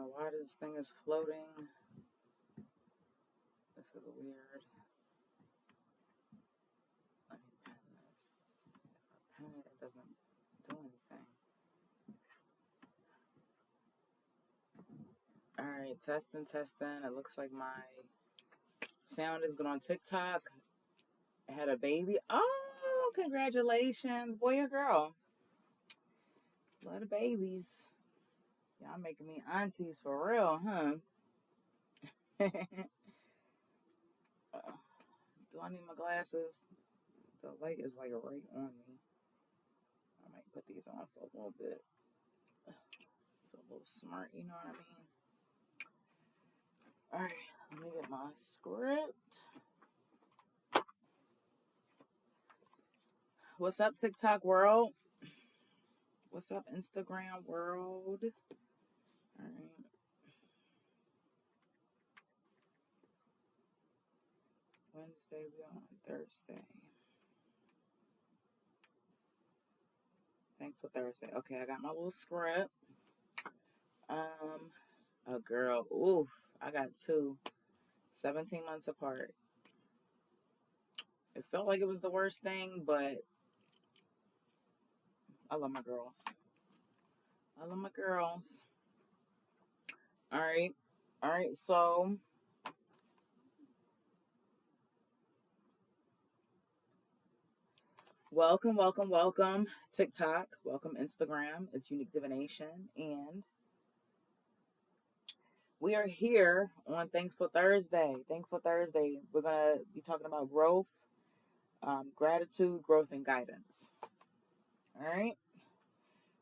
know why this thing is floating. This is weird. Let me pen this. If I pen it, it doesn't do anything. Alright, testing. It looks like my sound is good on TikTok. I had a baby. Oh, congratulations, boy or girl. Love the babies. Y'all making me aunties for real, huh? Do I need my glasses? The light is like right on me. I might put these on for a little bit. Feel a little smart, you know what I mean? Alright, let me get my script. What's up, TikTok world? What's up, Instagram world? Alright. Wednesday, we on Thursday. Thankful Thursday. Okay, I got my little script. A girl. Oof, I got two. 17 months apart. It felt like it was the worst thing, but I love my girls. All right. So welcome TikTok, welcome Instagram. It's Unique Divination, and we are here on Thankful Thursday. We're gonna be talking about growth, gratitude, growth, and guidance. All right.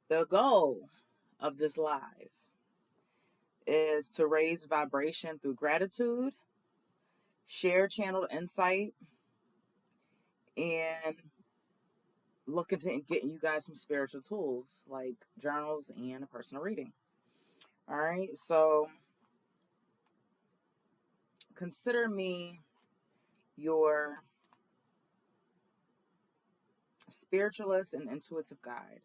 The goal of this live is to raise vibration through gratitude, share channeled insight, and look into getting you guys some spiritual tools like journals and a personal reading. All right, so consider me your spiritualist and intuitive guide.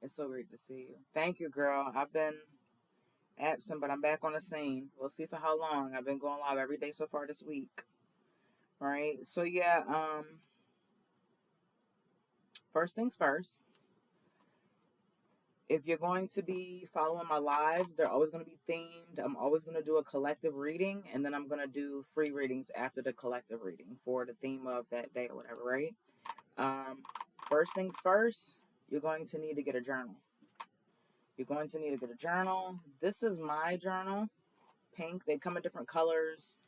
It's so great to see you. Thank you, girl. I've been absent, but I'm back on the scene. We'll see for how long. I've been going live every day so far this week. All right, so yeah, first things first. If you're going to be following my lives, they're always going to be themed. I'm always going to do a collective reading, and then I'm going to do free readings after the collective reading for the theme of that day or whatever, right? First things first, you're going to need to get a journal. This is my journal, pink. They come in different colors.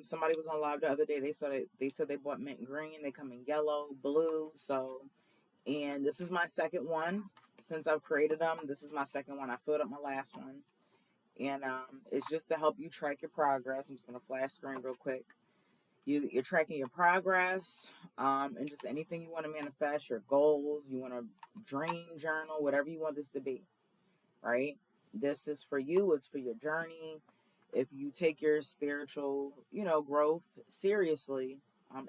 Somebody was on live the other day. They said they bought mint green. They come in yellow, blue. And this is my second one. Since I've created them, this is my second one. I filled up my last one. And it's just to help you track your progress. I'm just going to flash screen real quick. You're tracking your progress, and just anything you want to manifest, your goals, you want to dream journal, whatever you want this to be, right? This is for you. It's for your journey. If you take your spiritual, growth seriously,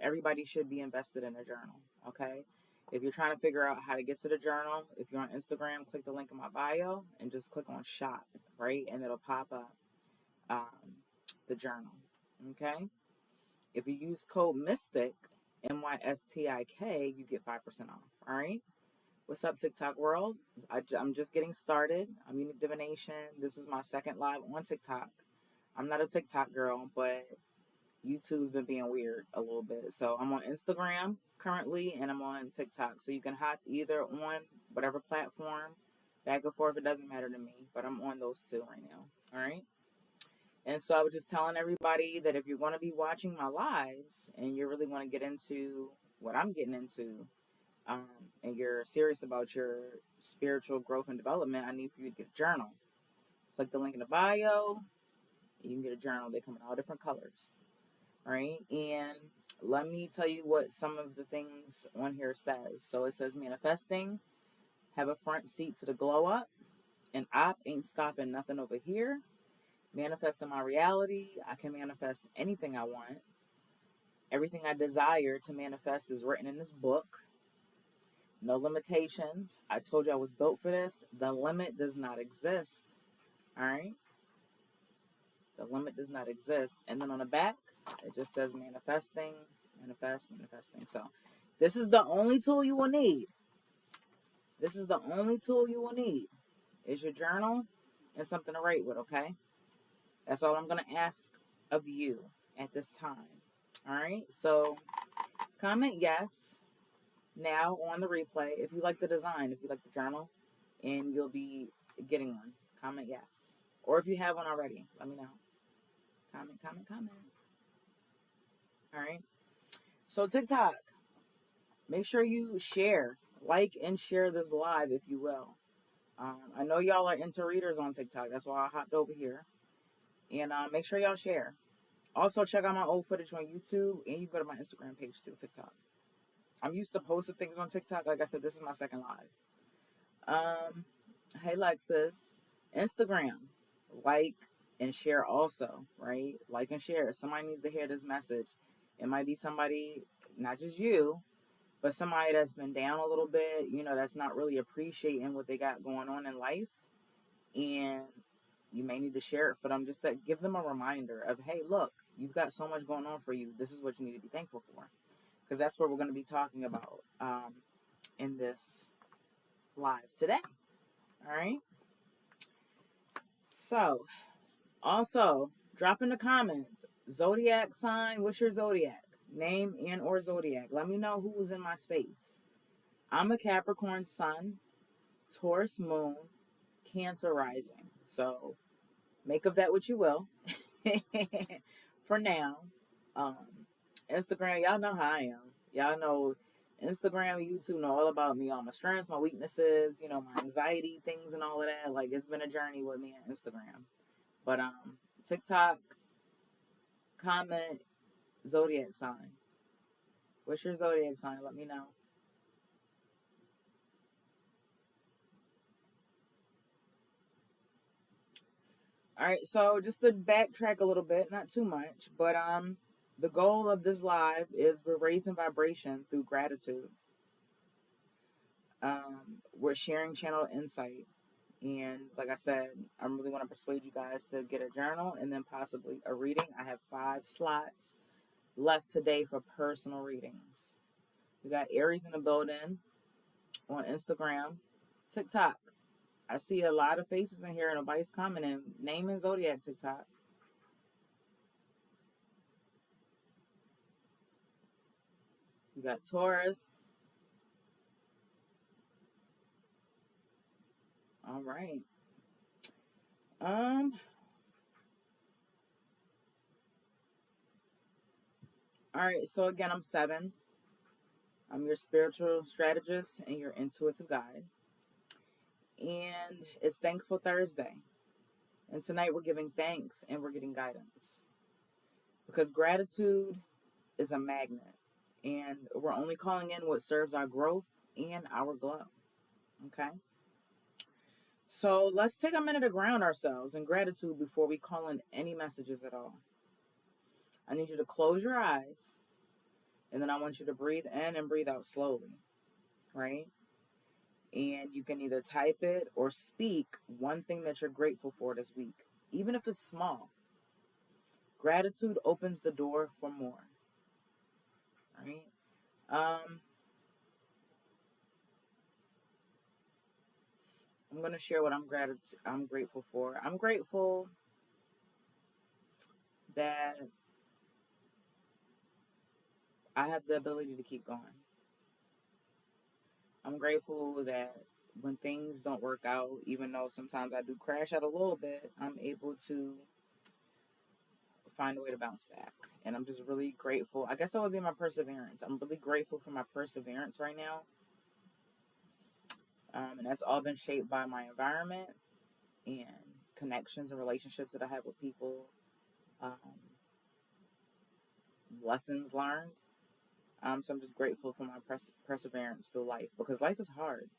everybody should be invested in a journal, okay? If you're trying to figure out how to get to the journal, if you're on Instagram, click the link in my bio and just click on shop, right? And it'll pop up the journal, okay? If you use code MYSTIK, MYSTIK, you get 5% off, all right? What's up, TikTok world? I'm just getting started. I'm Unique Divination. This is my second live on TikTok. I'm not a TikTok girl, but YouTube's been being weird a little bit. So I'm on Instagram currently, and I'm on TikTok. So you can hop either on whatever platform, back and forth. It doesn't matter to me, but I'm on those two right now. All right. And so I was just telling everybody that if you're going to be watching my lives and you really want to get into what I'm getting into, and you're serious about your spiritual growth and development, I need for you to get a journal. Click the link in the bio. You can get a journal. They come in all different colors. All right. And let me tell you what some of the things on here says. So it says manifesting, have a front seat to the glow up, and op ain't stopping nothing over here. Manifesting my reality. I can manifest anything I want. Everything I desire to manifest is written in this book. No limitations. I told you I was built for this. The limit does not exist. All right. The limit does not exist. And then on the back, it just says manifesting, manifesting. So this is the only tool you will need. This is the only tool you will need. Is your journal and something to write with, okay? That's all I'm going to ask of you at this time. All right. So comment yes now on the replay if you like the design, if you like the journal, and you'll be getting one. Comment yes. Or if you have one already, let me know. Comment. All right. So TikTok, make sure you share, like, and share this live if you will. I know y'all are into readers on TikTok. That's why I hopped over here. And make sure y'all share. Also, check out my old footage on YouTube, and you can go to my Instagram page too, TikTok. I'm used to posting things on TikTok. Like I said, this is my second live. Hey, Lexus. Instagram, like and share also, right? Like and share. Somebody needs to hear this message. It might be somebody, not just you, but somebody that's been down a little bit, that's not really appreciating what they got going on in life. And you may need to share it for them, just to give them a reminder of, hey, look, you've got so much going on for you. This is what you need to be thankful for. Because that's what we're going to be talking about in this live today. All right. So, also, drop in the comments, zodiac sign, what's your zodiac? Name and or zodiac. Let me know who's in my space. I'm a Capricorn sun, Taurus moon, Cancer rising. So, make of that what you will. For now, um, Instagram, y'all know how I am. Y'all know Instagram, YouTube know all about me, all my strengths, my weaknesses, my anxiety things and all of that. Like, it's been a journey with me on Instagram. But TikTok, comment, zodiac sign. What's your zodiac sign? Let me know. All right, so just to backtrack a little bit, not too much, but the goal of this live is we're raising vibration through gratitude. We're sharing channel insight. And like I said, I really want to persuade you guys to get a journal and then possibly a reading. I have 5 slots left today for personal readings. We got Aries in the building on Instagram, TikTok. I see a lot of faces in here and nobody's commenting. Name and zodiac TikTok. We got Taurus. All right. All right. So again, I'm 7. I'm your spiritual strategist and your intuitive guide. And it's Thankful Thursday. And tonight we're giving thanks and we're getting guidance. Because gratitude is a magnet. And we're only calling in what serves our growth and our glow. Okay? So let's take a minute to ground ourselves in gratitude before we call in any messages at all. I need you to close your eyes. And then I want you to breathe in and breathe out slowly. Right? And you can either type it or speak one thing that you're grateful for this week, even if it's small. Gratitude opens the door for more. Right? I'm going to share what I'm grateful for. I'm grateful that I have the ability to keep going. I'm grateful that when things don't work out, even though sometimes I do crash out a little bit, I'm able to find a way to bounce back. And I'm just really grateful. I guess that would be my perseverance. I'm really grateful for my perseverance right now. And that's all been shaped by my environment and connections and relationships that I have with people. Lessons learned. So I'm just grateful for my perseverance through life, because life is hard.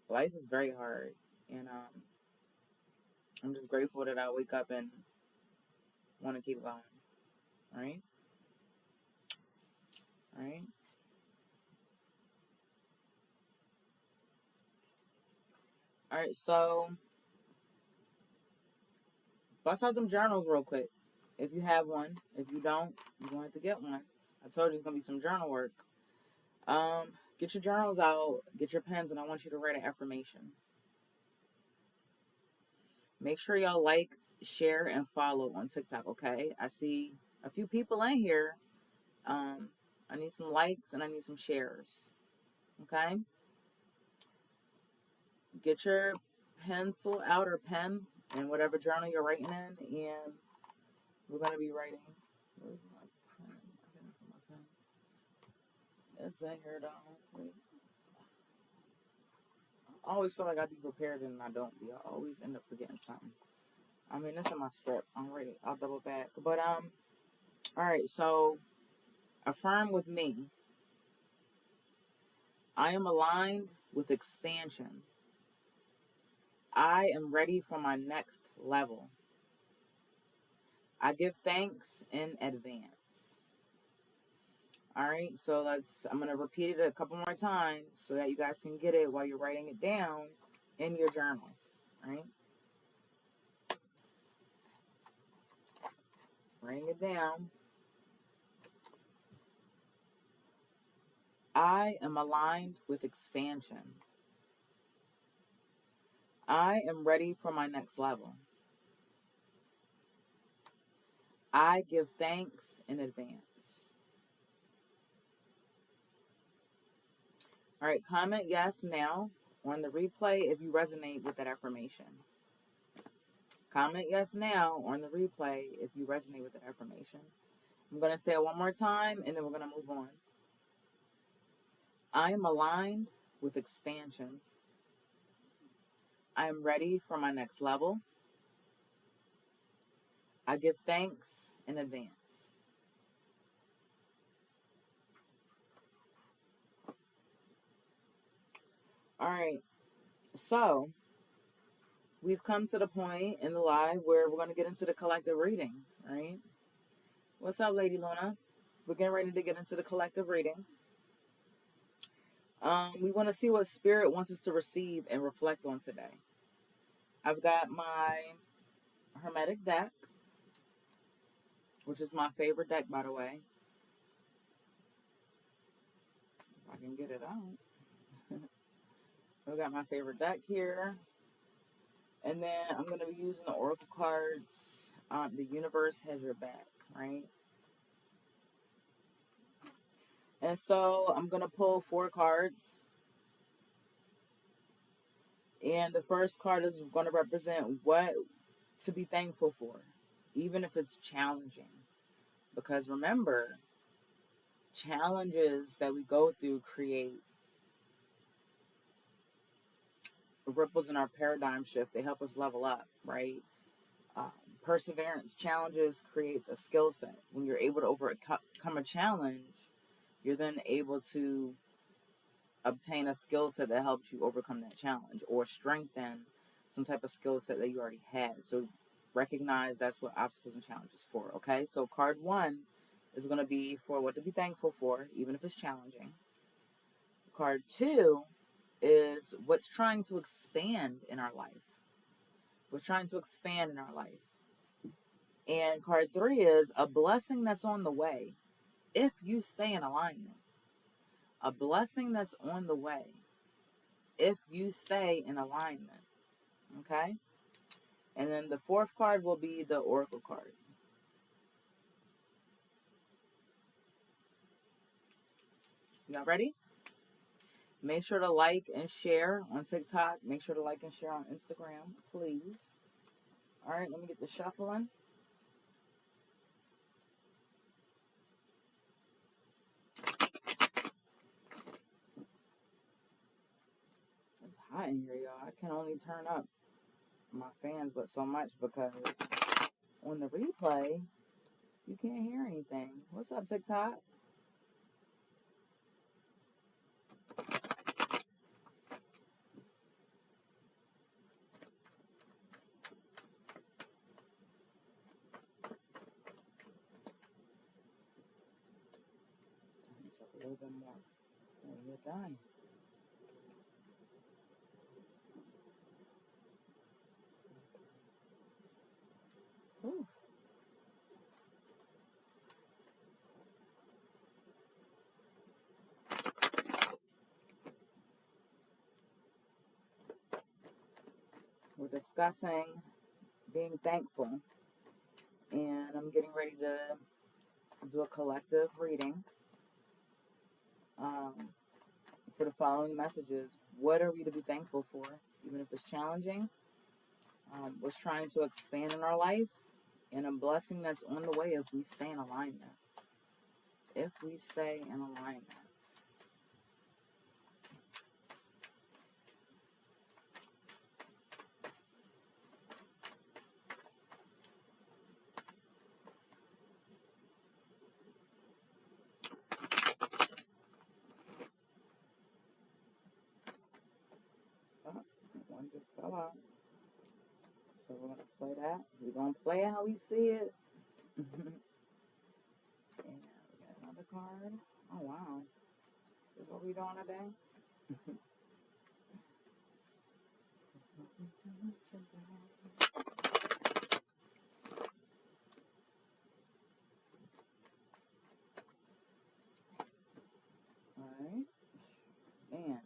Life is very hard. And I'm just grateful that I wake up and want to keep going. All right? All right? All right, so Bust out them journals real quick. If you have one. If you don't, you're going to have to get one. I told you it's going to be some journal work. Get your journals out. Get your pens, and I want you to write an affirmation. Make sure y'all like, share, and follow on TikTok, okay? I see a few people in here. I need some likes and I need some shares, okay? Get your pencil out or pen in whatever journal you're writing in, and we're going to be writing. Where's my pen? I can't find my pen. It's in here, though. Wait. I always feel like I be prepared and I don't be. I always end up forgetting something. I mean, this is my script. I'll write it. I'll double back. But, all right. So, affirm with me. I am aligned with expansion. I am ready for my next level. I give thanks in advance. All right. So, I'm going to repeat it a couple more times so that you guys can get it while you're writing it down in your journals. All right. Writing it down. I am aligned with expansion. I am ready for my next level. I give thanks in advance. All right, comment yes now on the replay if you resonate with that affirmation. Comment yes now on the replay if you resonate with that affirmation. I'm going to say it one more time and then we're going to move on. I am aligned with expansion. I am ready for my next level. I give thanks in advance. All right, so we've come to the point in the live where we're going to get into the collective reading, right? What's up, Lady Luna? We're getting ready to get into the collective reading. We want to see what Spirit wants us to receive and reflect on today. I've got my Hermetic deck, which is my favorite deck, by the way. If I can get it out. I've got my favorite deck here. And then I'm going to be using the Oracle cards. The universe has your back, right? And so I'm going to pull 4 cards. And the first card is going to represent what to be thankful for, even if it's challenging. Because remember, challenges that we go through create ripples in our paradigm shift. They help us level up, right? Perseverance, challenges creates a skill set. When you're able to overcome a challenge, you're then able to obtain a skill set that helps you overcome that challenge or strengthen some type of skill set that you already had. So recognize that's what obstacles and challenges for, okay? So card 1 is going to be for what to be thankful for, even if it's challenging. Card 2 is what's trying to expand in our life. What's trying to expand in our life. And card 3 is a blessing that's on the way if you stay in alignment. A blessing that's on the way if you stay in alignment. Okay? And then the 4th card will be the Oracle card. Y'all ready? Make sure to like and share on TikTok. Make sure to like and share on Instagram, please. All right, let me get the shuffling. It's hot in here, y'all. I can only turn up my fans but so much because on the replay, you can't hear anything. What's up, TikTok? Turn this up a little bit more. Oh, you're dying. We're discussing being thankful, and I'm getting ready to do a collective reading um, for the following messages. What are we to be thankful for, even if it's challenging? What's trying to expand in our life, and a blessing that's on the way if we stay in alignment. If we stay in alignment. Oh, one just fell out. So we're going to play that. We're going to play it how we see it. And we got another card. Oh, wow. This is what we're doing today? That's what we're doing today. Alright. Man.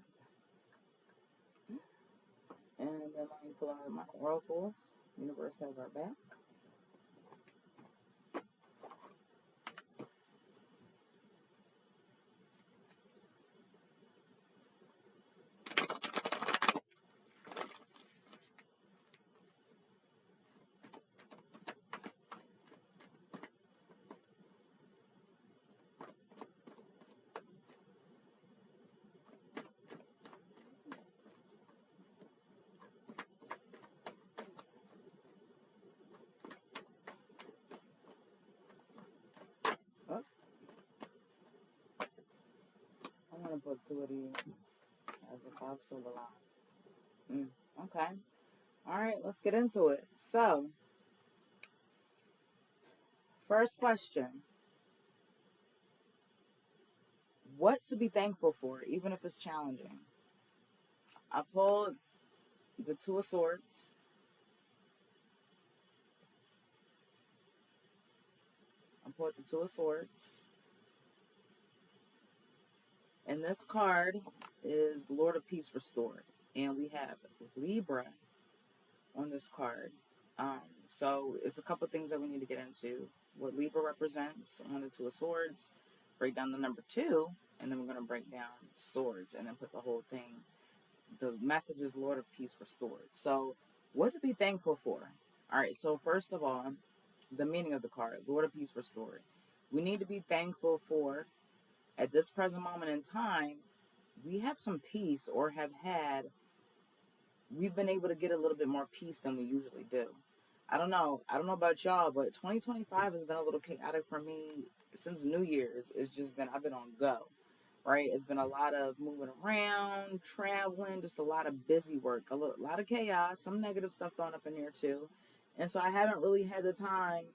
And then let me pull out my oracles. Universe has our back. Oh, I'm going to put two of these as a five silver line. Okay. Alright, let's get into it. So, first question. What to be thankful for, even if it's challenging? I pulled the Two of Swords. And this card is Lord of Peace Restored. And we have Libra on this card. So it's a couple things that we need to get into. What Libra represents on the Two of Swords. Break down the number 2. And then we're going to break down swords. And then put the whole thing. The message is Lord of Peace Restored. So what to be thankful for? Alright, so first of all, the meaning of the card, Lord of Peace Restored. We need to be thankful for, at this present moment in time, we have some peace, or we've been able to get a little bit more peace than we usually do. I don't know about y'all, but 2025 has been a little chaotic for me since New Year's. I've been on go, right? It's been a lot of moving around, traveling, just a lot of busy work, a lot of chaos, some negative stuff thrown up in here too. And so I haven't really had the time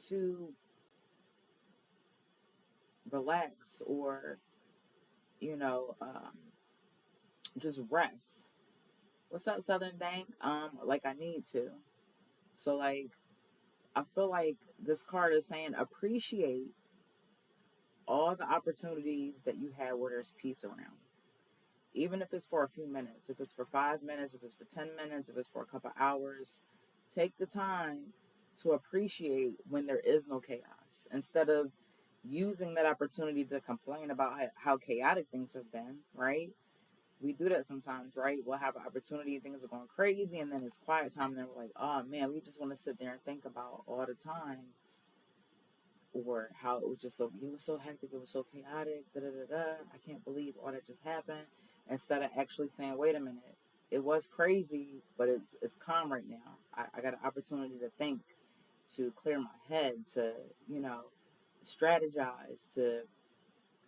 to relax or, just rest. What's up, Southern Dank? Like I need to. So like, I feel like this card is saying appreciate all the opportunities that you have where there's peace around. Even if it's for a few minutes, if it's for 5 minutes, if it's for 10 minutes, if it's for a couple hours, take the time to appreciate when there is no chaos instead of using that opportunity to complain about how chaotic things have been, right? We do that sometimes, right? We'll have an opportunity, things are going crazy, and then it's quiet time, and then we're like, oh man, we just want to sit there and think about all the times or how it was so hectic, it was so chaotic, da da da da. I can't believe all that just happened. Instead of actually saying, wait a minute, it was crazy, but it's calm right now. I got an opportunity to think, to clear my head, to, strategize, to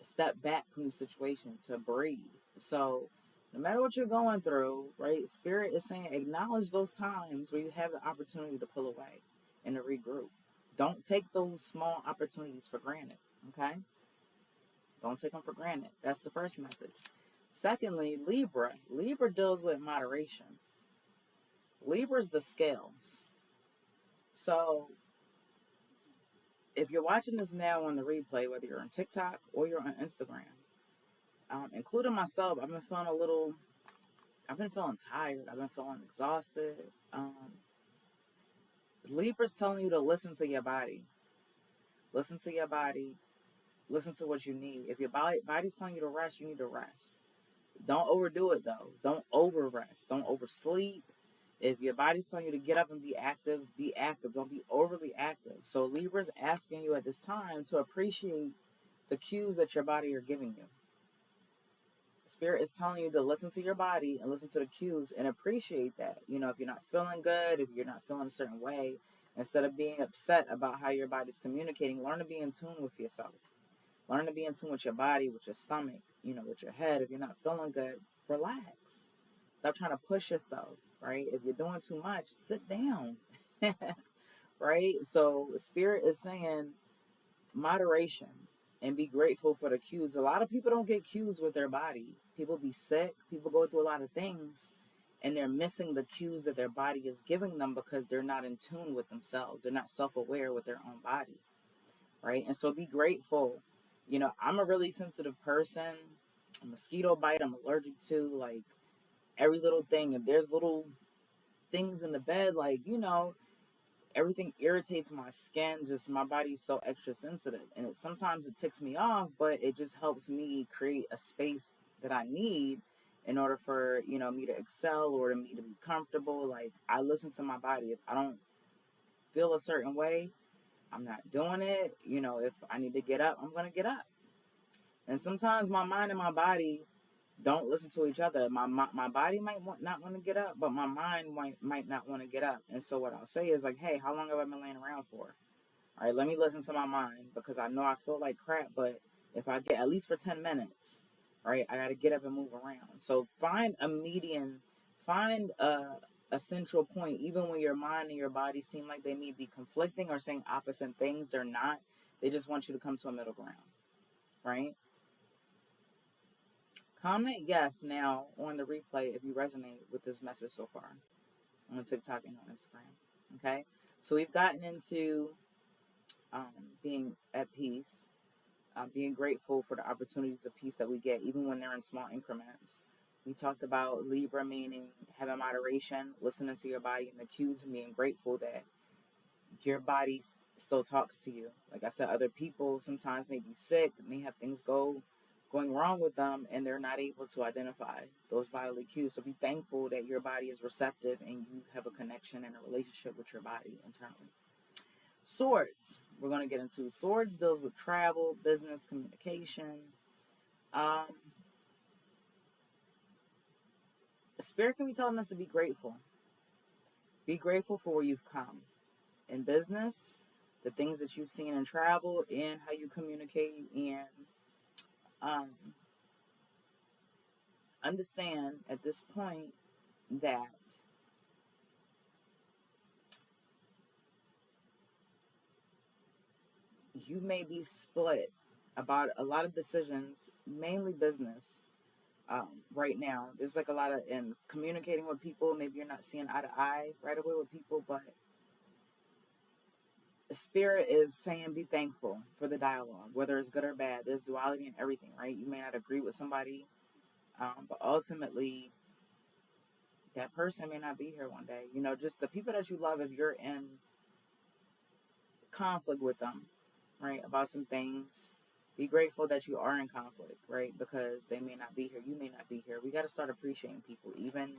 step back from the situation, to breathe. So no matter what you're going through, right, Spirit is saying acknowledge those times where you have the opportunity to pull away and to regroup. Don't take those small opportunities for granted, okay? Don't take them for granted. That's the first message. Secondly, Libra. Libra deals with moderation. Libra's the scales. So if you're watching this now on the replay, whether you're on TikTok or you're on Instagram, including myself, I've been feeling a little I've been feeling tired. I've been feeling exhausted. Libra's telling you to listen to your body. Listen to your body. Listen to what you need. If your body's telling you to rest, you need to rest. Don't overdo it though. Don't over rest. Don't oversleep. If your body's telling you to get up and be active, be active. Don't be overly active. So Libra's asking you at this time to appreciate the cues that your body are giving you. Spirit is telling you to listen to your body and listen to the cues and appreciate that. You know, if you're not feeling good, if you're not feeling a certain way, instead of being upset about how your body's communicating, learn to be in tune with yourself. Learn to be in tune with your body, with your stomach, you know, with your head. If you're not feeling good, relax. Stop trying to push yourself, right? If you're doing too much, sit down, right? So Spirit is saying moderation and be grateful for the cues. A lot of people don't get cues with their body. People be sick. People go through a lot of things and they're missing the cues that their body is giving them because they're not in tune with themselves. They're not self-aware with their own body, right? And so be grateful. You know, I'm a really sensitive person. A mosquito bite I'm allergic to, like every little thing. If there's little things in the bed, like, you know, everything irritates my skin. Just my body's so extra sensitive, and sometimes it ticks me off, but it just helps me create a space that I need in order for, you know, me to excel or to me to be comfortable. Like, I listen to my body. If I don't feel a certain way, I'm not doing it. You know, if I need to get up, I'm gonna get up. And sometimes my mind and my body don't listen to each other. My body might not want to get up, but my mind might not want to get up. And so what I'll say is like, hey, how long have I been laying around for? All right, let me listen to my mind, because I know I feel like crap, but if I get at least for 10 minutes, right, I got to get up and move around. So find a median, find a central point, even when your mind and your body seem like they may be conflicting or saying opposite things. They're not. They just want you to come to a middle ground, right? Comment yes now on the replay if you resonate with this message so far on TikTok and on Instagram. Okay, so we've gotten into being at peace, being grateful for the opportunities of peace that we get, even when they're in small increments. We talked about Libra, meaning having moderation, listening to your body and the cues, and being grateful that your body still talks to you. Like I said, other people sometimes may be sick, may have things going wrong with them, and they're not able to identify those bodily cues. So be thankful that your body is receptive and you have a connection and a relationship with your body internally. Swords. We're going to get into swords. Deals with travel, business, communication. Spirit can be telling us to be grateful. Be grateful for where you've come. In business, the things that you've seen in travel, and how you communicate, and understand at this point that you may be split about a lot of decisions, mainly business. Right now, there's like a lot of in communicating with people. Maybe you're not seeing eye to eye right away with people, but Spirit is saying be thankful for the dialogue, whether it's good or bad. There's duality in everything, right? You may not agree with somebody, but ultimately, that person may not be here one day. You know, just the people that you love, if you're in conflict with them, right, about some things, be grateful that you are in conflict, right? Because they may not be here. You may not be here. We got to start appreciating people. Even,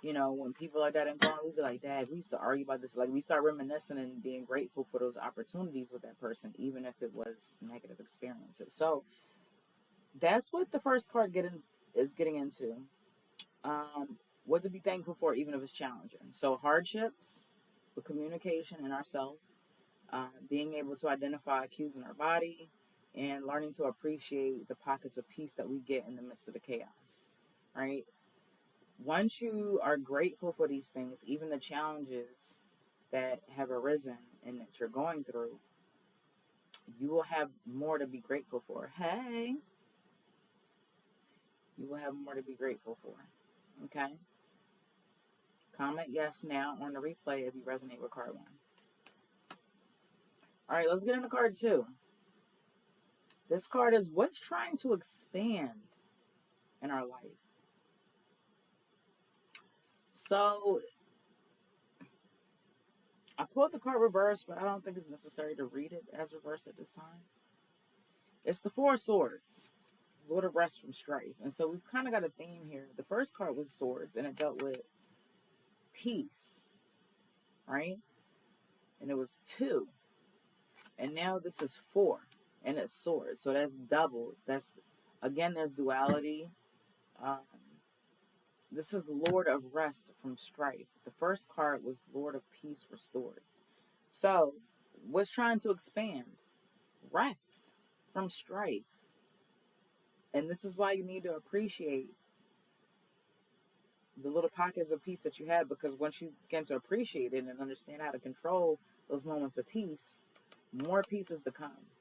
you know, when people are dead and gone, we be like, Dad, we used to argue about this. Like, we start reminiscing and being grateful for those opportunities with that person, even if it was negative experiences. So that's what the first card is getting into. What to be thankful for, even if it's challenging. So hardships with communication and ourselves, being able to identify cues in our body, and learning to appreciate the pockets of peace that we get in the midst of the chaos, right? Once you are grateful for these things, even the challenges that have arisen and that you're going through, you will have more to be grateful for. Hey, you will have more to be grateful for. Okay? Comment yes now on the replay if you resonate with card 1. All right, let's get into card 2. This card is what's trying to expand in our life. So I pulled the card reverse, but I don't think it's necessary to read it as reverse at this time. It's the Four of Swords, Lord of Rest from Strife. And so we've kind of got a theme here. The first card was Swords, and it dealt with peace, right? And it was 2. And now this is 4, and it's Swords. So that's double. That's, again, there's duality. Um, this is Lord of Rest from Strife. The first card was Lord of Peace Restored. So, what's trying to expand? Rest from strife. And this is why you need to appreciate the little pockets of peace that you have, because once you begin to appreciate it and understand how to control those moments of peace, more peace is to come.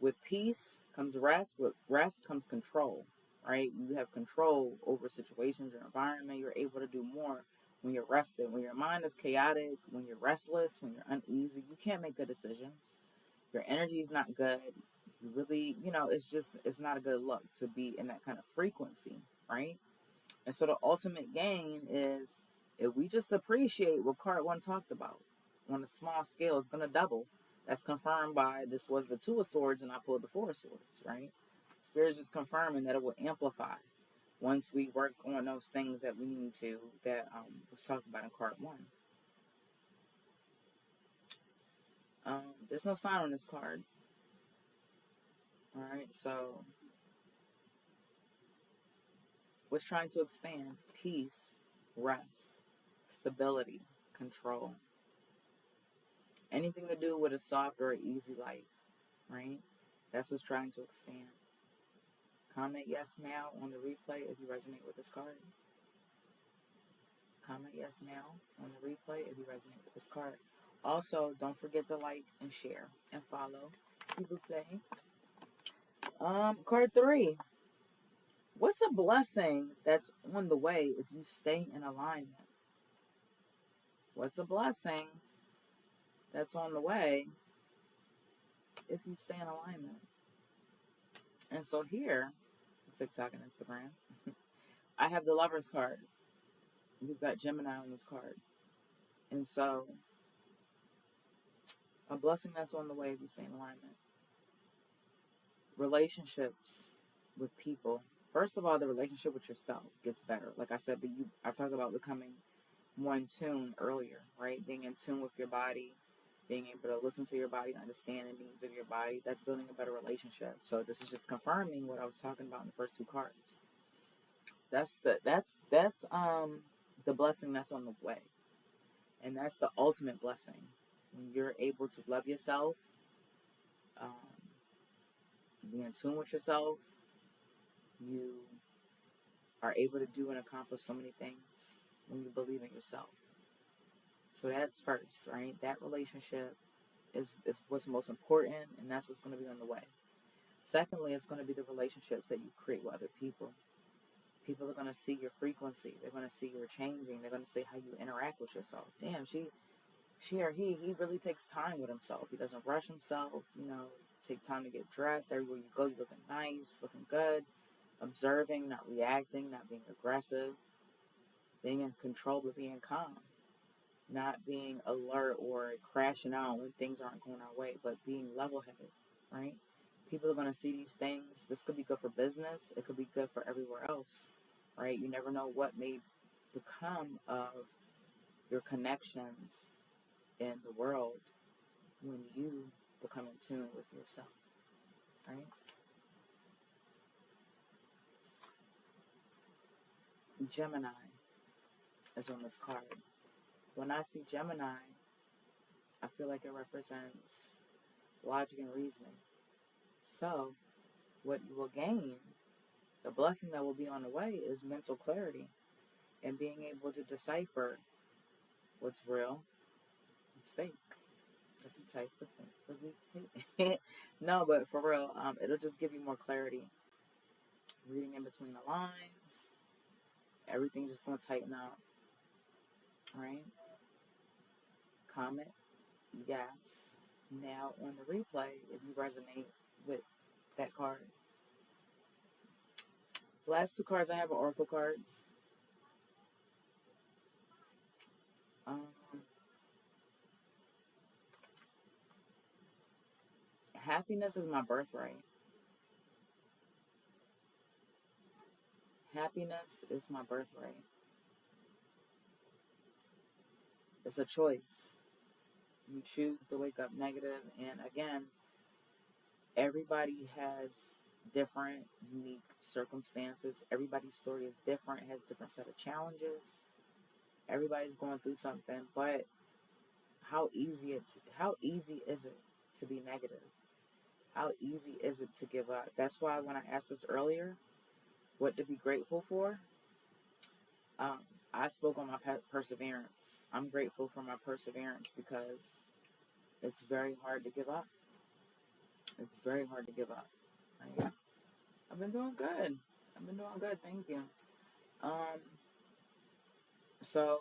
With peace comes rest. With rest comes control, right? You have control over situations, your environment. You're able to do more when you're rested. When your mind is chaotic, when you're restless, when you're uneasy, you can't make good decisions. Your energy is not good. You really, it's not a good look to be in that kind of frequency, right? And so the ultimate gain is if we just appreciate what card 1 talked about on a small scale, it's going to double. That's confirmed by this was the 2 of Swords and I pulled the 4 of Swords, right? Spirit's just confirming that it will amplify once we work on those things that we need to, that was talked about in card 1. There's no sign on this card. All right, so what's trying to expand? Peace, rest, stability, control. Anything to do with a soft or easy life, right? That's what's trying to expand. Comment yes now on the replay if you resonate with this card. Comment yes now on the replay if you resonate with this card. Also, don't forget to like and share and follow. S'il vous plaît. Card 3. What's a blessing that's on the way if you stay in alignment? What's a blessing that's on the way if you stay in alignment? And so here, TikTok and Instagram, I have the Lover's card. We've got Gemini on this card. And so, a blessing that's on the way if you stay in alignment. Relationships with people. First of all, the relationship with yourself gets better. Like I said, I talked about becoming more in tune earlier, right? Being in tune with your body, being able to listen to your body, understand the needs of your body. That's building a better relationship. So this is just confirming what I was talking about in the first 2 cards. That's the blessing that's on the way. And that's the ultimate blessing. When you're able to love yourself, be in tune with yourself, you are able to do and accomplish so many things when you believe in yourself. So that's first, right? That relationship is what's most important, and that's what's going to be on the way. Secondly, it's going to be the relationships that you create with other people. People are going to see your frequency. They're going to see you're changing. They're going to see how you interact with yourself. Damn, she or he really takes time with himself. He doesn't rush himself, take time to get dressed. Everywhere you go, you're looking nice, looking good, observing, not reacting, not being aggressive, being in control, but being calm, not being alert or crashing out when things aren't going our way, but being level-headed, right? People are going to see these things. This could be good for business. It could be good for everywhere else, right? You never know what may become of your connections in the world when you become in tune with yourself, right? Gemini is on this card. When I see Gemini, I feel like it represents logic and reasoning. So, what you will gain, the blessing that will be on the way, is mental clarity and being able to decipher what's real, what's fake. That's a type of thing that we hate. No, but for real, it'll just give you more clarity. Reading in between the lines, everything's just going to tighten up, right? Comment yes now on the replay if you resonate with that card. The last 2 cards I have are oracle cards. Um, Happiness is my birthright. Happiness is my birthright. It's a choice. You choose to wake up negative, and again, everybody has different, unique circumstances. Everybody's story is different, has a different set of challenges. Everybody's going through something, but how easy is it to be negative? How easy is it to give up? That's why when I asked this earlier, what to be grateful for, um, I spoke on my perseverance. I'm grateful for my perseverance because it's very hard to give up. It's very hard to give up. Right? I've been doing good. I've been doing good. Thank you. Um, so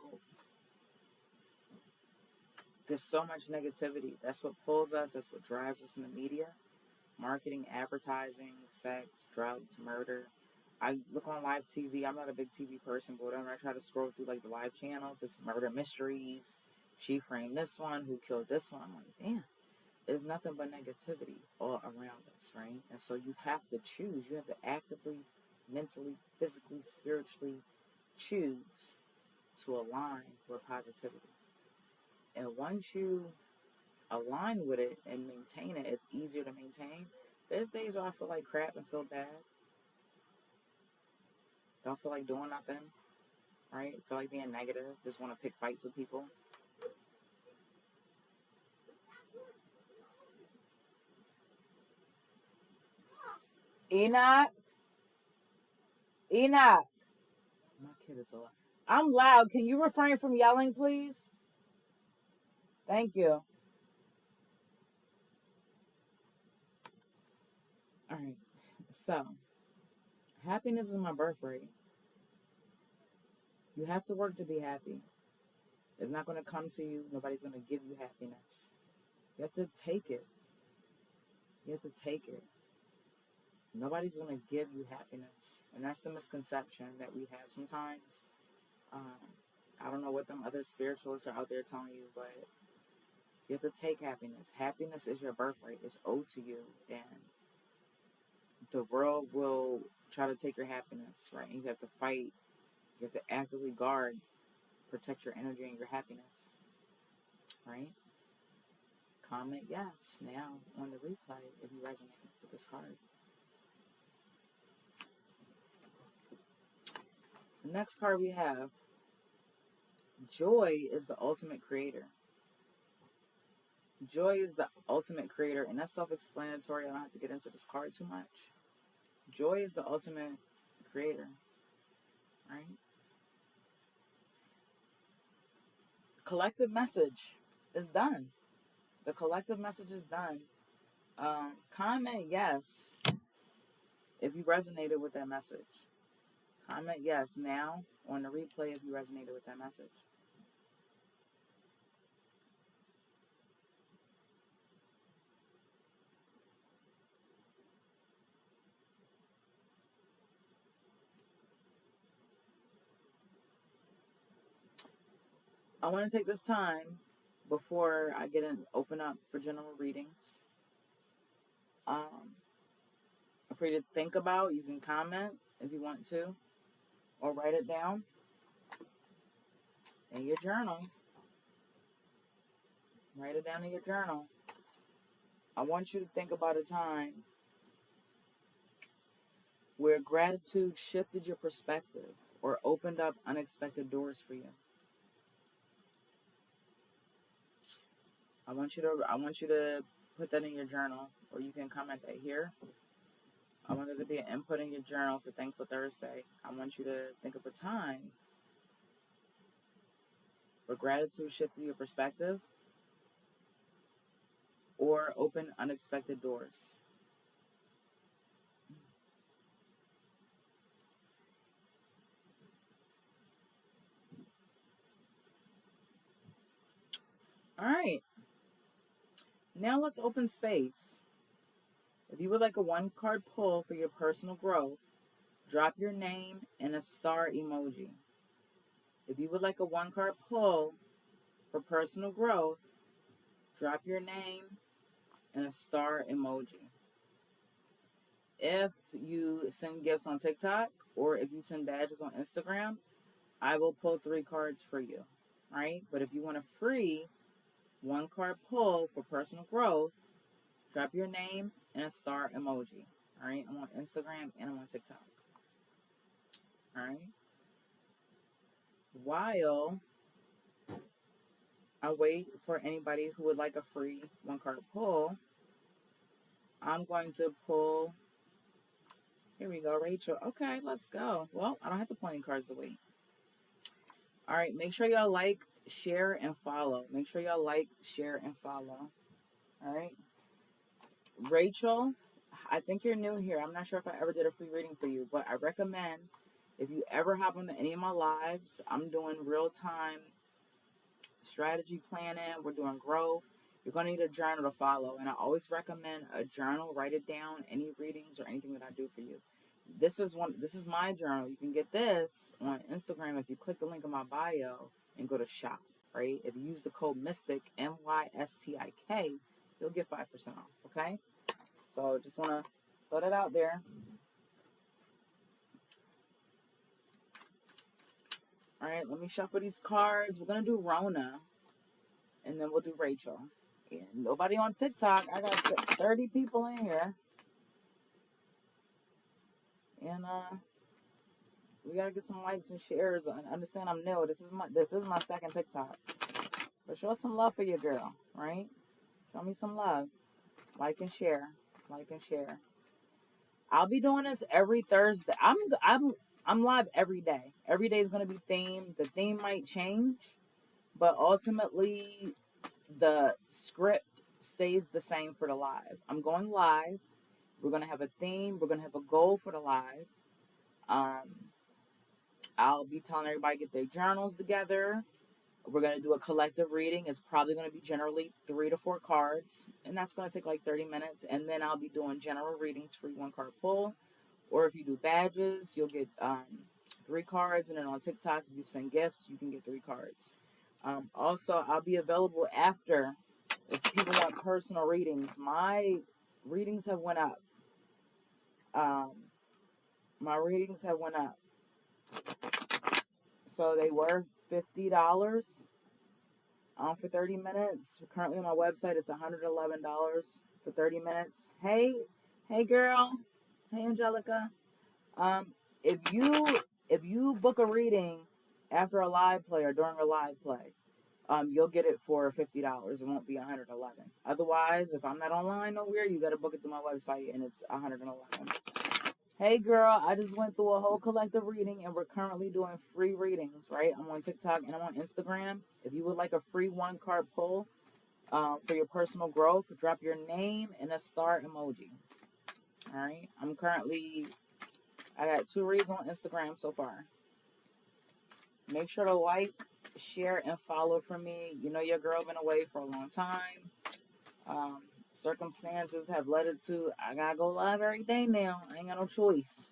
there's so much negativity. That's what pulls us. That's what drives us in the media. Marketing, advertising, sex, drugs, murder. I look on live TV. I'm not a big TV person, but whenever I try to scroll through like the live channels, it's murder mysteries. She framed this one. Who killed this one? I'm like, damn. There's nothing but negativity all around us, right? And so you have to choose. You have to actively, mentally, physically, spiritually choose to align with positivity. And once you align with it and maintain it, it's easier to maintain. There's days where I feel like crap and feel bad. Don't feel like doing nothing, right? Feel like being negative. Just want to pick fights with people. Enoch, Enoch. My kid is so loud. I'm loud. Can you refrain from yelling, please? Thank you. All right. So, happiness is my birthright. You have to work to be happy. It's not going to come to you. Nobody's going to give you happiness. You have to take it. You have to take it. Nobody's going to give you happiness. And that's the misconception that we have sometimes. I don't know what them other spiritualists are out there telling you, but you have to take happiness. Happiness is your birthright. It's owed to you. And the world will try to take your happiness, right? And you have to fight. You have to actively guard, protect your energy and your happiness, right? Comment yes now on the replay if you resonate with this card. The next card we have, joy is the ultimate creator. Joy is the ultimate creator, and that's self-explanatory. I don't have to get into this card too much. Joy is the ultimate creator, right? Collective message is done. The collective message is done. Comment yes if you resonated with that message. Comment yes now on the replay if you resonated with that message. I want to take this time before I get in, open up for general readings. For you to think about, you can comment if you want to, or write it down in your journal. Write it down in your journal. I want you to think about a time where gratitude shifted your perspective or opened up unexpected doors for you. I want you to put that in your journal, or you can comment that here. I want there to be an input in your journal for Thankful Thursday. I want you to think of a time where gratitude shifted your perspective or opened unexpected doors. All right. Now let's open space. If you would like a one-card pull for your personal growth, drop your name and a star emoji. If you would like a one-card pull for personal growth, drop your name and a star emoji. If you send gifts on TikTok or if you send badges on Instagram, I will pull 3 cards for you, right? But if you want a free 1 card pull for personal growth, drop your name and a star emoji. All right, I'm on Instagram and I'm on TikTok. All right. While I wait for anybody who would like a free 1 card pull, I'm going to pull. Here we go, Rachel. Okay, let's go. Well, I don't have to pull any cards to wait. All right, make sure y'all like, share, and follow. Make sure y'all like, share, and follow. All right. Rachel, I think you're new here. I'm not sure if I ever did a free reading for you, but I recommend if you ever hop into any of my lives, I'm doing real-time strategy planning. We're doing growth. You're going to need a journal to follow. And I always recommend a journal. Write it down, any readings or anything that I do for you. This is my journal. You can get this on Instagram if you click the link in my bio and go to shop, right? If you use the code MYSTIK, MYSTIK, you'll get 5% off, okay? So just want to throw that out there. All right, let me shuffle these cards. We're going to do Rona, and then we'll do Rachel. And nobody on TikTok. I got 30 people in here. And we got to get some likes and shares. I understand I'm new. This is my second TikTok. But show some love for your girl, right? Show me some love. Like and share. Like and share. I'll be doing this every Thursday. I'm live every day. Every day is going to be themed. The theme might change, but ultimately the script stays the same for the live. I'm going live. We're going to have a theme. We're going to have a goal for the live. I'll be telling everybody to get their journals together. We're going to do a collective reading. It's probably going to be generally 3 to 4 cards, and that's going to take like 30 minutes. And then I'll be doing general readings, free 1 card pull. Or if you do badges, you'll get 3 cards. And then on TikTok, if you send gifts, you can get 3 cards. Also, I'll be available after if people want personal readings. My readings have went up. So they were $50 for 30 minutes. Currently on my website, it's $111 for 30 minutes. Hey girl. Hey, Angelica. If you book a reading after a live play or during a live play, you'll get it for $50. It won't be $111. Otherwise, if I'm not online nowhere, you got to book it through my website, and it's $111. Hey, girl, I just went through a whole collective reading, and we're currently doing free readings, right? I'm on TikTok and I'm on Instagram. If you would like a free 1 card pull for your personal growth, drop your name and a star emoji. All right? I got 2 reads on Instagram so far. Make sure to like, share, and follow for me. You know your girl been away for a long time. Circumstances have led it to I gotta go live every day now. I ain't got no choice.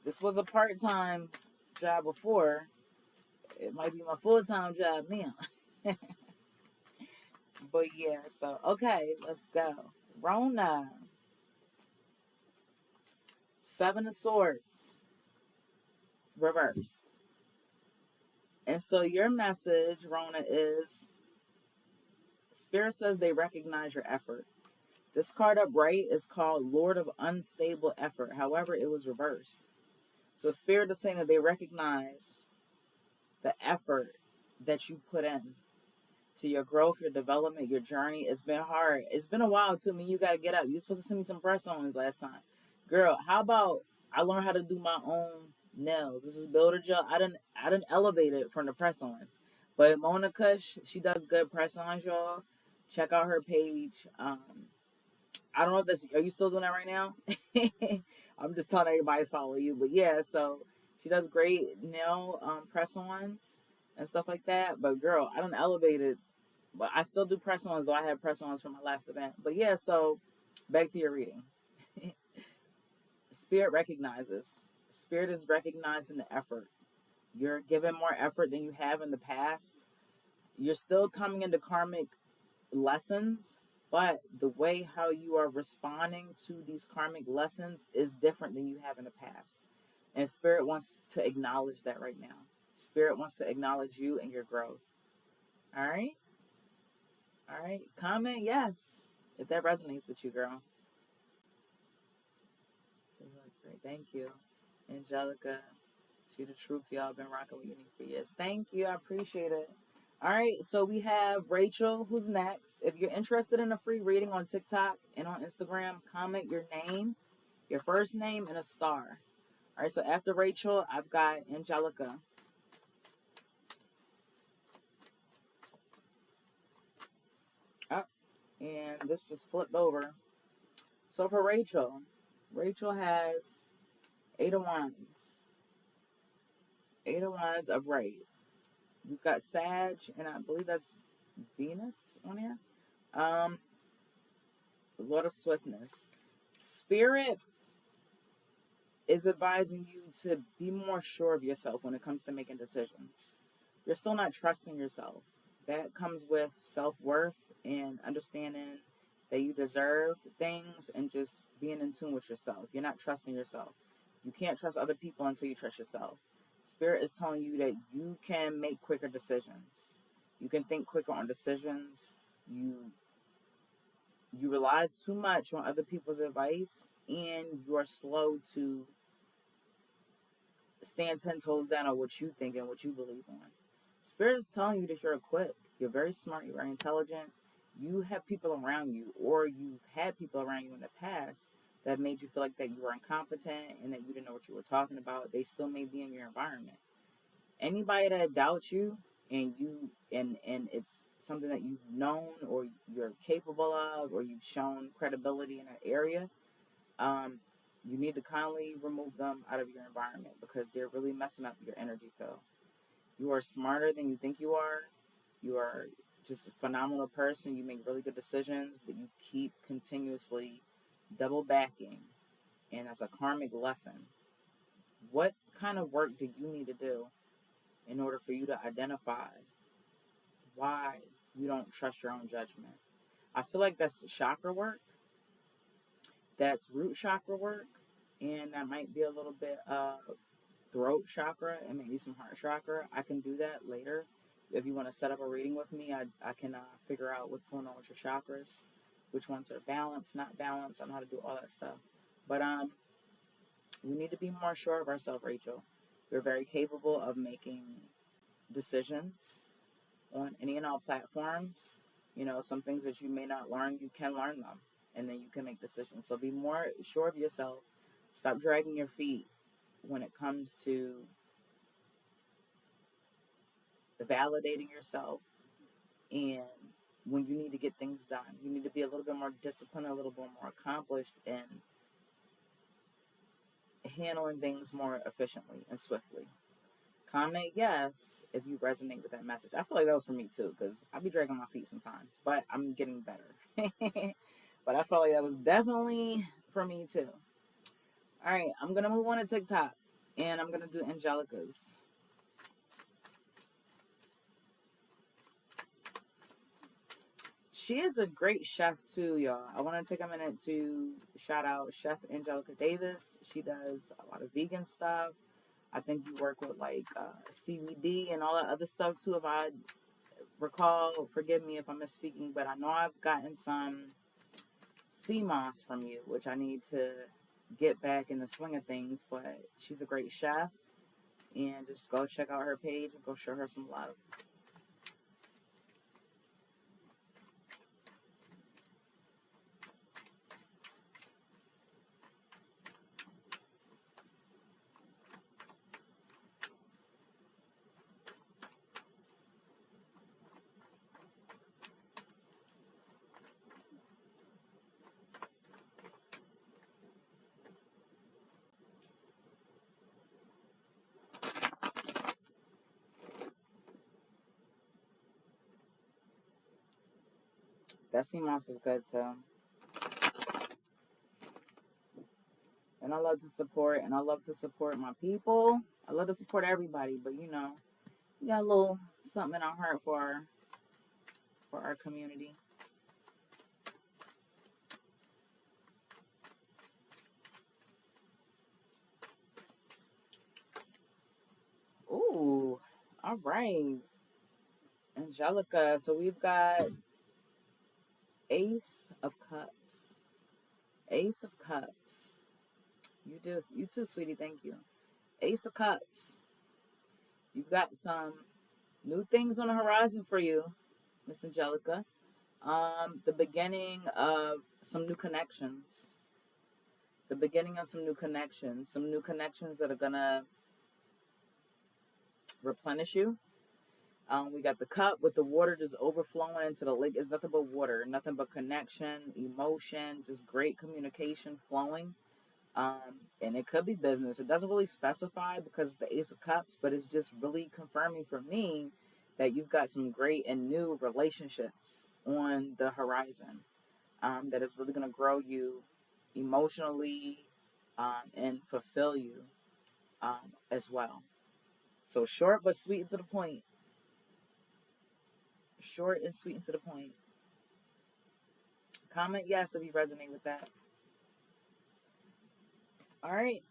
This was a part-time job before. It might be my full-time job now. But yeah, so okay, let's go. Rona. 7 of Swords. Reversed. And so your message, Rona, is Spirit says they recognize your effort. This card up right is called Lord of Unstable Effort. However, it was reversed. So Spirit is saying that they recognize the effort that you put in to your growth, your development, your journey. It's been hard. It's been a while too. I mean, you got to get up. You were supposed to send me some press-ons last time. Girl, how about I learned how to do my own nails? This is Builder Gel. I didn't elevate it from the press-ons. But Mona Kush, she does good press-ons, y'all. Check out her page. I don't know if that's, are you still doing that right now? I'm just telling everybody to follow you. But yeah, so she does great nail press-ons and stuff like that. But girl, I don't elevate it. But I still do press-ons, though I had press-ons from my last event. But yeah, so back to your reading. Spirit recognizes. Spirit is recognizing the effort. You're giving more effort than you have in the past. You're still coming into karmic lessons, but the way how you are responding to these karmic lessons is different than you have in the past. And Spirit wants to acknowledge that right now. Spirit wants to acknowledge you and your growth. All right? All right. Comment yes if that resonates with you, girl. They look great. Thank you. Angelica. She the truth, y'all. Been rocking with Unique for years. Thank you. I appreciate it. All right. So we have Rachel, who's next. If you're interested in a free reading on TikTok and on Instagram, comment your name, your first name, and a star. All right. So after Rachel, I've got Angelica. Oh, and this just flipped over. So for Rachel, Rachel has 8 of Wands. 8 of Wands upright. We've got Sag, and I believe that's Venus on here. Lord of Swiftness. Spirit is advising you to be more sure of yourself when it comes to making decisions. You're still not trusting yourself. That comes with self-worth and understanding that you deserve things and just being in tune with yourself. You're not trusting yourself. You can't trust other people until you trust yourself. Spirit is telling you that you can make quicker decisions. You can think quicker on decisions. You rely too much on other people's advice, and you're slow to stand 10 toes down on what you think and what you believe on. Spirit is telling you that you're equipped. You're very smart. You're very intelligent. You have people around you, or you've had people around you in the past that made you feel like that you were incompetent and that you didn't know what you were talking about. They still may be in your environment. Anybody that doubts you and it's something that you've known or you're capable of, or you've shown credibility in that area, you need to kindly remove them out of your environment because they're really messing up your energy field. You are smarter than you think you are. You are just a phenomenal person. You make really good decisions, but you keep continuously double backing, and that's a karmic lesson. What kind of work do you need to do in order for you to identify why you don't trust your own judgment? I feel like that's chakra work. That's root chakra work. And that might be a little bit of throat chakra and maybe some heart chakra. I can do that later. If you want to set up a reading with me, I can figure out what's going on with your chakras, which ones are balanced, not balanced. I know how to do all that stuff. But we need to be more sure of ourselves, Rachel. We're very capable of making decisions on any and all platforms. You know, some things that you may not learn, you can learn them, and then you can make decisions. So be more sure of yourself. Stop dragging your feet when it comes to validating yourself, and when you need to get things done. You need to be a little bit more disciplined, a little bit more accomplished, and handling things more efficiently and swiftly. Comment yes if you resonate with that message. I feel like that was for me too, because I be dragging my feet sometimes, but I'm getting better. But I felt like that was definitely for me too. All right, I'm going to move on to TikTok, and I'm going to do Angelica's. She is a great chef too, y'all. I want to take a minute to shout out Chef Angelica Davis. She does a lot of vegan stuff. I think you work with like CBD and all that other stuff too, if I recall. Forgive me if I'm misspeaking, but I know I've gotten some sea moss from you, which I need to get back in the swing of things. But she's a great chef, and just go check out her page and go show her some love. That sea moss was good too. And I love to support, and I love to support my people. I love to support everybody, but you know, we got a little something in our heart for for our community. Ooh, all right. Angelica. So we've got Ace of Cups. Ace of Cups. You too, sweetie. Thank you. Ace of Cups. You've got some new things on the horizon for you, Miss Angelica. The beginning of some new connections. The beginning of some new connections. Some new connections that are gonna replenish you. We got the cup with the water just overflowing into the lake. It's nothing but water, nothing but connection, emotion, just great communication flowing. And it could be business. It doesn't really specify because it's the Ace of Cups, but it's just really confirming for me that you've got some great and new relationships on the horizon that is really going to grow you emotionally and fulfill you as well. So short but sweet and to the point. Short and sweet and to the point. Comment yes if you resonate with that. All right.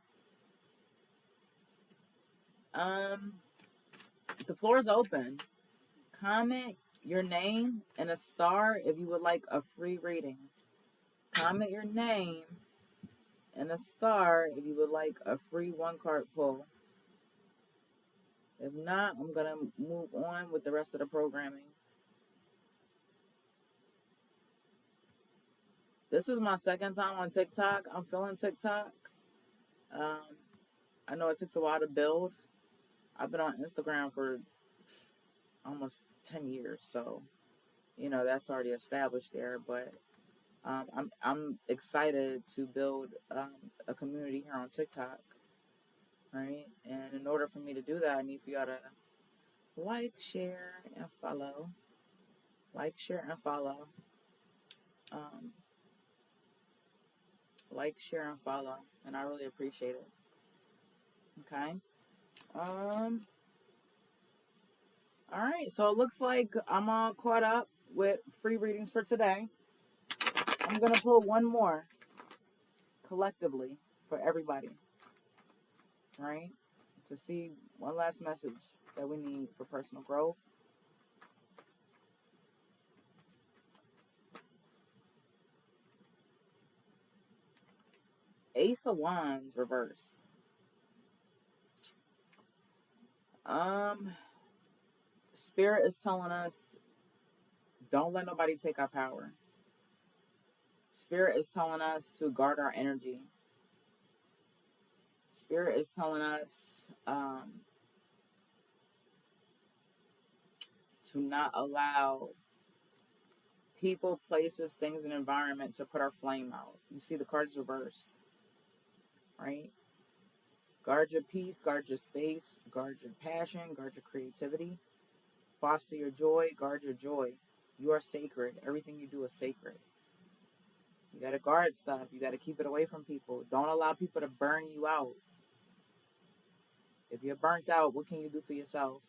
The floor is open. Comment your name and a star if you would like a free reading. Comment your name and a star if you would like a free 1-card pull. If not, I'm going to move on with the rest of the programming. This is my second time on TikTok. I'm feeling TikTok. I know it takes a while to build. I've been on Instagram for almost 10 years, so that's already established there. But I'm excited to build a community here on TikTok, right? And in order for me to do that, I need for y'all to like, share, and follow. Like, share, and follow. Like, share, and follow, and I really appreciate it. Okay. All right. So it looks like I'm all caught up with free readings for today. I'm gonna pull one more collectively for everybody, right? To see one last message that we need for personal growth. Ace of Wands reversed. Spirit is telling us, don't let nobody take our power. Spirit is telling us to guard our energy. Spirit is telling us to not allow people, places, things, and environment to put our flame out. You see the cards reversed, right? Guard your peace, guard your space, guard your passion, guard your creativity. Foster your joy, guard your joy. You are sacred. Everything you do is sacred. You got to guard stuff. You got to keep it away from people. Don't allow people to burn you out. If you're burnt out, what can you do for yourself?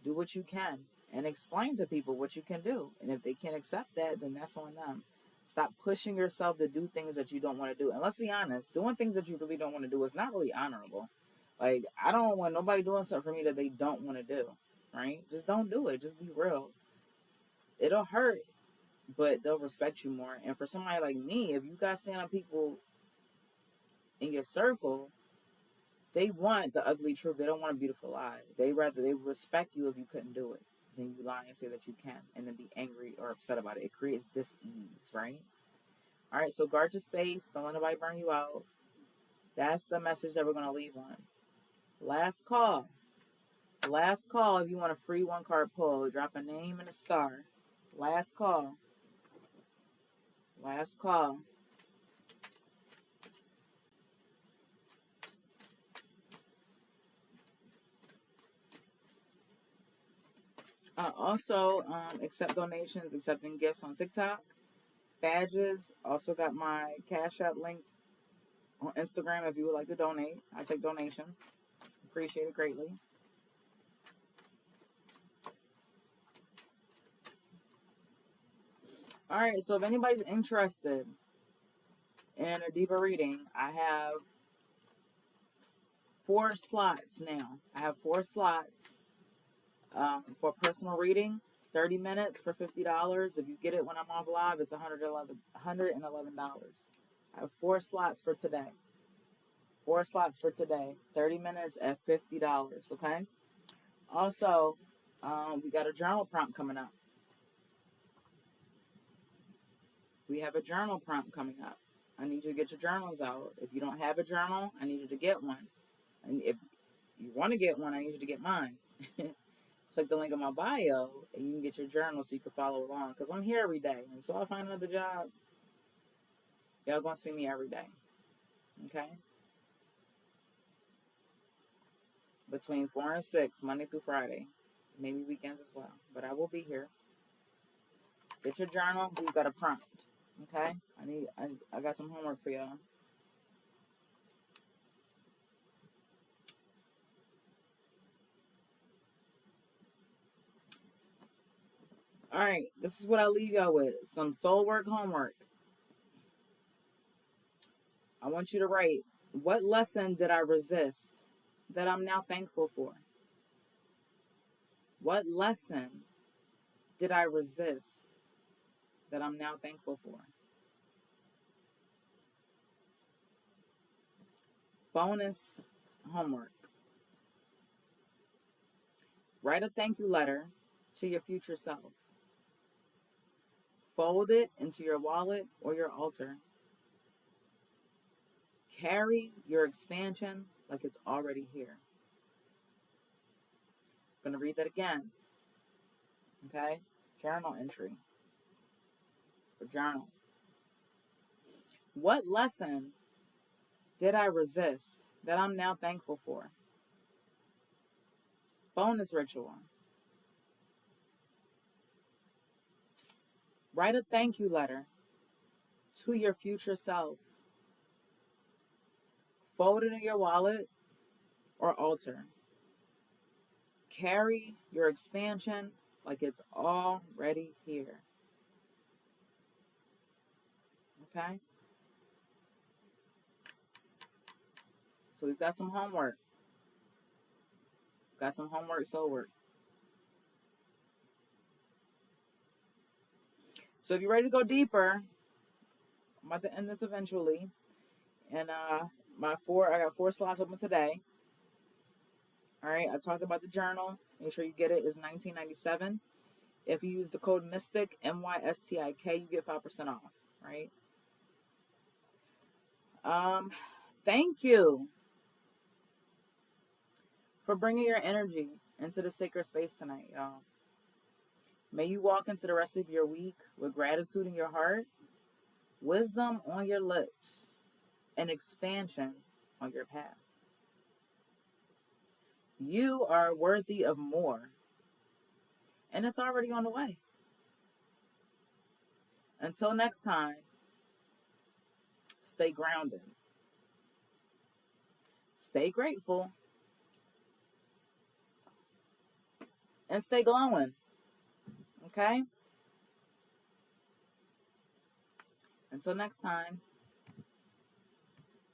Do what you can and explain to people what you can do. And if they can't accept that, then that's on them. Stop pushing yourself to do things that you don't want to do. And let's be honest, doing things that you really don't want to do is not really honorable. Like, I don't want nobody doing something for me that they don't want to do, right? Just don't do it. Just be real. It'll hurt, but they'll respect you more. And for somebody like me, if you got stand up people in your circle, they want the ugly truth. They don't want a beautiful lie. They respect you if you couldn't do it than you lie and say that you can and then be angry or upset about it. It creates dis-ease, right? All right, so guard your space. Don't let nobody burn you out. That's the message that we're going to leave on. Last call. Last call if you want a free 1-card pull. Drop a name and a star. Last call. Last call. Also, accept donations, accepting gifts on TikTok. Badges. Also got my Cash App linked on Instagram if you would like to donate. I take donations. Appreciate it greatly. All right, so if anybody's interested in a deeper reading, I have 4 slots now. I have 4 slots for personal reading. 30 minutes for $50. If you get it when I'm off live, it's $111. I have 4 slots for today. 4 slots for today. 30 minutes at $50. Okay. Also, we got a journal prompt coming up. We have a journal prompt coming up. I need you to get your journals out. If you don't have a journal, I need you to get one. And if you want to get one, I need you to get mine. Click the link in my bio and you can get your journal so you can follow along. Because I'm here every day. Until I find another job, y'all going to see me every day. Okay? Between 4 and 6, Monday through Friday. Maybe weekends as well. But I will be here. Get your journal. You got a prompt. Okay? I got some homework for y'all. All right, this is what I leave y'all with. Some soul work homework. I want you to write, what lesson did I resist that I'm now thankful for? What lesson did I resist that I'm now thankful for? Bonus homework. Write a thank you letter to your future self. Fold it into your wallet or your altar. Carry your expansion like it's already here. I'm going to read that again. Okay? Journal entry. For journal. What lesson did I resist that I'm now thankful for? Bonus ritual. Write a thank you letter to your future self. Fold it in your wallet or altar. Carry your expansion like it's already here. Okay? So we've got some homework. Got some homework, soul work. So if you're ready to go deeper, I'm about to end this eventually. And I got 4 slots open today. All right, I talked about the journal. Make sure you get it. It's $19.97. If you use the code MYSTIK, MYSTIK, you get 5% off. Right? Thank you for bringing your energy into the sacred space tonight, y'all. May you walk into the rest of your week with gratitude in your heart, wisdom on your lips, and expansion on your path. You are worthy of more, and it's already on the way. Until next time, stay grounded, stay grateful, and stay glowing. Okay? Until next time,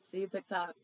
see you TikTok.